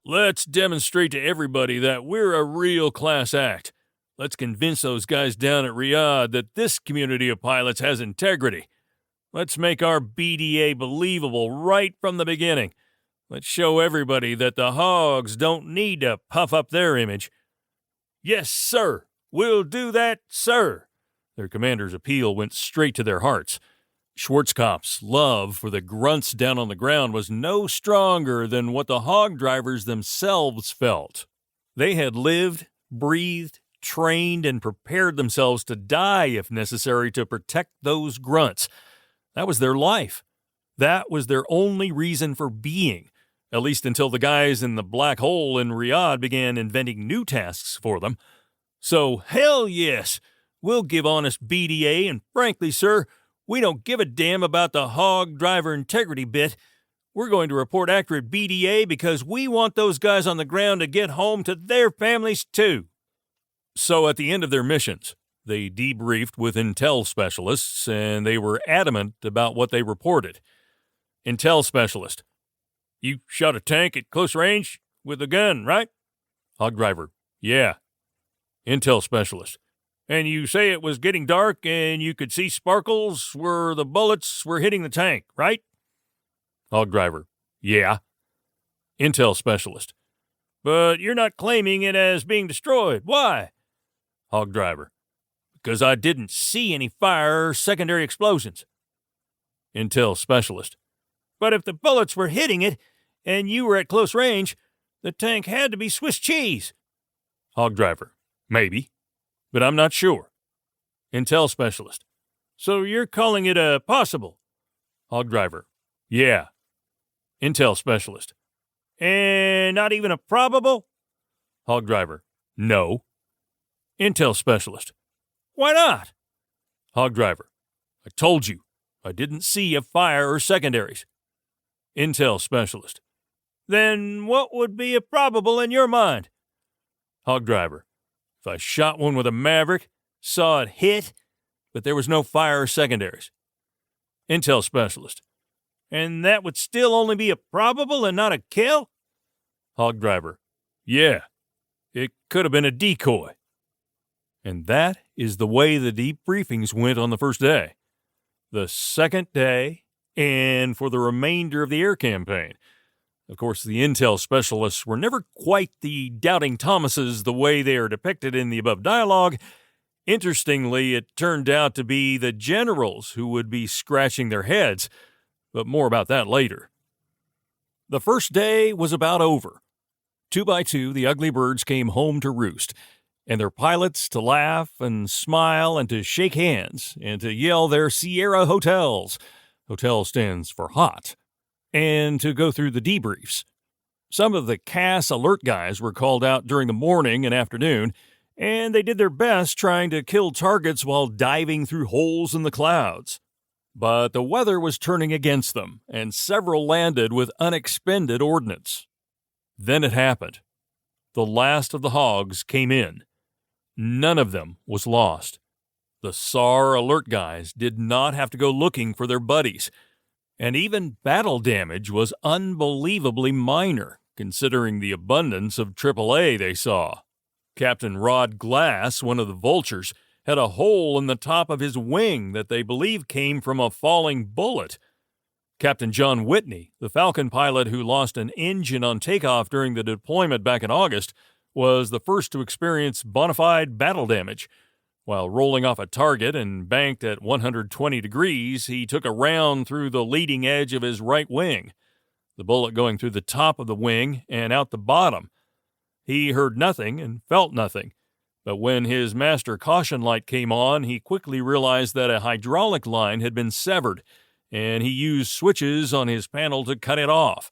Let's demonstrate to everybody that we're a real class act. Let's convince those guys down at Riyadh that this community of pilots has integrity. Let's make our BDA believable right from the beginning. Let's show everybody that the hogs don't need to puff up their image. Yes, sir. We'll do that, sir. Their commander's appeal went straight to their hearts. Schwarzkopf's love for the grunts down on the ground was no stronger than what the hog drivers themselves felt. They had lived, breathed, trained, and prepared themselves to die if necessary to protect those grunts. That was their life. That was their only reason for being, at least until the guys in the black hole in Riyadh began inventing new tasks for them. So, hell yes, we'll give honest BDA, and frankly, sir, we don't give a damn about the hog driver integrity bit. We're going to report accurate BDA because we want those guys on the ground to get home to their families too. So at the end of their missions, they debriefed with intel specialists, and they were adamant about what they reported. Intel specialist: you shot a tank at close range with a gun, right? Hog driver: yeah. Intel specialist: and you say it was getting dark and you could see sparkles where the bullets were hitting the tank, right? Hog driver: yeah. Intel specialist: but you're not claiming it as being destroyed. Why? Hog driver: because I didn't see any fire or secondary explosions. Intel specialist: but if the bullets were hitting it and you were at close range, the tank had to be Swiss cheese. Hog driver: maybe, but I'm not sure. Intel specialist: so you're calling it a possible? Hog driver: yeah. Intel specialist: and not even a probable? Hog driver: no. Intel specialist: why not? Hog driver: I told you, I didn't see a fire or secondaries. Intel specialist: then what would be a probable in your mind? Hog driver: if I shot one with a Maverick, saw it hit, but there was no fire or secondaries. Intel specialist: and that would still only be a probable and not a kill? Hog driver: yeah, it could have been a decoy. And that is the way the debriefings went on the first day. The second day, and for the remainder of the air campaign. Of course, the intel specialists were never quite the doubting Thomases the way they are depicted in the above dialogue. Interestingly, it turned out to be the generals who would be scratching their heads, but more about that later. The first day was about over. 2 by 2, the ugly birds came home to roost, and their pilots to laugh and smile and to shake hands and to yell their Sierra hotels. Hotel stands for hot. And to go through the debriefs. Some of the CAS alert guys were called out during the morning and afternoon, and they did their best trying to kill targets while diving through holes in the clouds. But the weather was turning against them, and several landed with unexpended ordnance. Then it happened. The last of the hogs came in. None of them was lost. The SAR alert guys did not have to go looking for their buddies. And even battle damage was unbelievably minor, considering the abundance of AAA they saw. Captain Rod Glass, one of the vultures, had a hole in the top of his wing that they believe came from a falling bullet. Captain John Whitney, the Falcon pilot who lost an engine on takeoff during the deployment back in August, was the first to experience bona fide battle damage. While rolling off a target and banked at 120 degrees, he took a round through the leading edge of his right wing, the bullet going through the top of the wing and out the bottom. He heard nothing and felt nothing, but when his master caution light came on, he quickly realized that a hydraulic line had been severed, and he used switches on his panel to cut it off.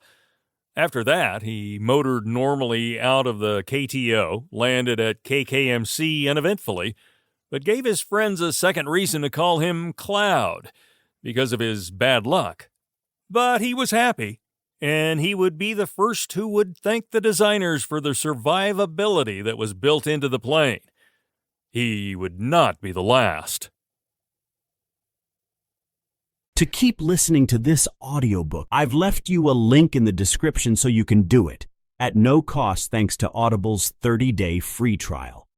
After that, he motored normally out of the KTO, landed at KKMC uneventfully, but gave his friends a second reason to call him Cloud, because of his bad luck. But he was happy, and he would be the first who would thank the designers for the survivability that was built into the plane. He would not be the last. To keep listening to this audiobook, I've left you a link in the description so you can do it. at no cost thanks to Audible's 30-day free trial.